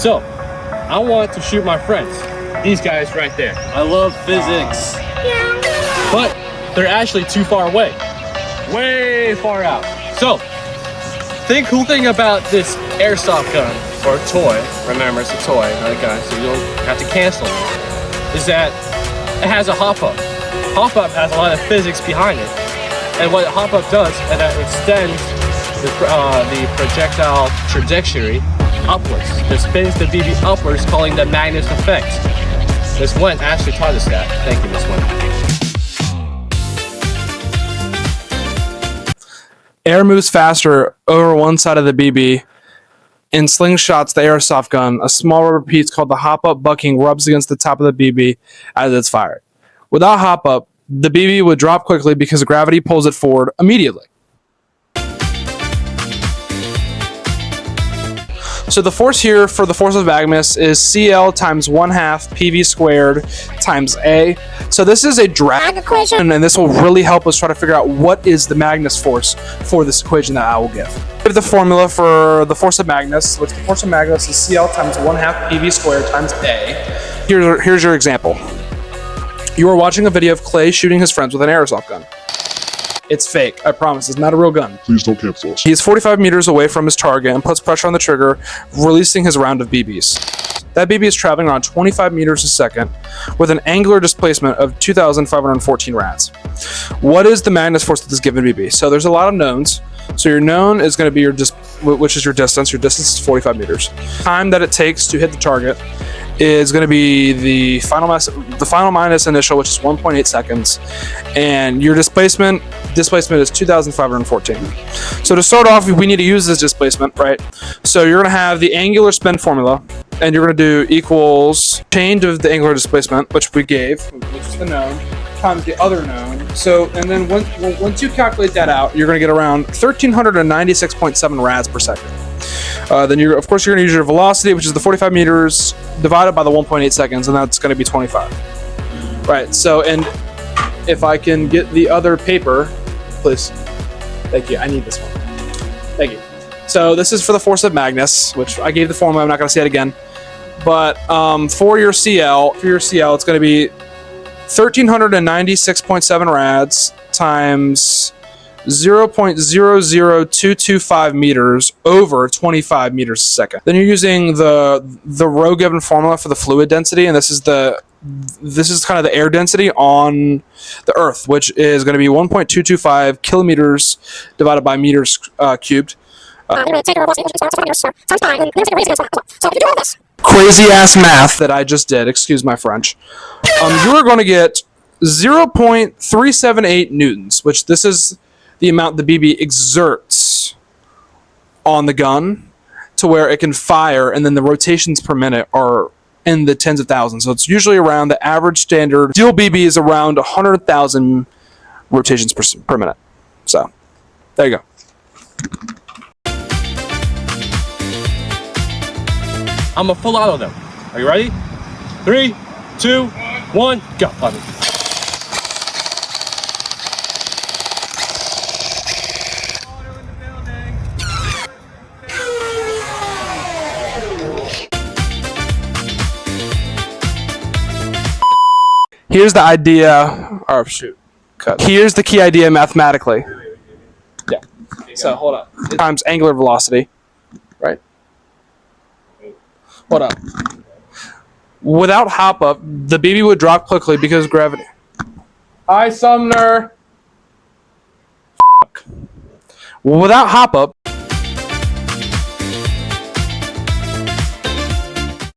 So, I want to shoot my friends. These guys right there. I love physics. But they're actually too far away. Way far out. So, the cool thing about this airsoft gun, or toy, remember it's a toy, not a gun, so you don't have to cancel it, is that it has a hop-up. Hop-up has a lot of physics behind it. And what hop-up does is that it extends the projectile trajectory upwards. It spins the BB upwards, calling the Magnus effect. Miss Went actually taught us that. Thank you, Miss Went. Air moves faster over one side of the BB. In slingshots, the airsoft gun, a small rubber piece called the hop-up bucking rubs against the top of the BB as it's fired. Without hop-up, the BB would drop quickly because gravity pulls it forward immediately. So the force here for the force of Magnus is CL times 1/2 PV squared times A. So this is a drag equation, and this will really help us try to figure out what is the Magnus force for this equation that I will give. We have the formula for the force of Magnus, which the force of Magnus is CL times 1/2 PV squared times A. Here's your example. You are watching a video of Clay shooting his friends with an airsoft gun. It's fake, I promise. It's not a real gun. Please don't cancel us. He is 45 meters away from his target and puts pressure on the trigger, releasing his round of BBs. That BB is traveling around 25 meters a second with an angular displacement of 2,514 rads. What is the Magnus force of this given BB? So there's a lot of knowns. So your known is going to be which is your distance. Your distance is 45 meters. Time that it takes to hit the target is going to be the final minus initial, which is 1.8 seconds, and your displacement is 2,514. So to start off, we need to use this displacement, right? So you're going to have the angular spin formula, and you're going to do equals change of the angular displacement, which we gave, which is the known, times the other known. So, and then once you calculate that out, you're going to get around 1,396.7 rads per second. Then of course you're going to use your velocity, which is the 45 meters divided by the 1.8 seconds, and that's going to be 25. Right. So, and if I can get the other paper, please. Thank you. I need this one. Thank you. So this is for the force of Magnus, which I gave the formula. I'm not going to say it again. But for your CL, it's going to be 1,396.7 rads times 0.00225 meters over 25 meters a second. Then you're using the row given formula for the fluid density, and this is kind of the air density on the Earth, which is going to be 1.225 kilometers divided by meters cubed. Crazy ass math that I just did, excuse my French. You are going to get 0.378 newtons, which this is the amount the BB exerts on the gun to where it can fire, and then the rotations per minute are in the tens of thousands. So it's usually around the average standard steel BB is around 100,000 rotations per minute. So there you go. I'm a full auto them. Are you ready? 3, 2, 1, go. Here's the idea, or shoot, cut. Here's the key idea mathematically. Yeah. So hold up. Times angular velocity, right? Hold up. Without hop up, the BB would drop quickly because gravity. Hi, Sumner. Fuck. Without hop up,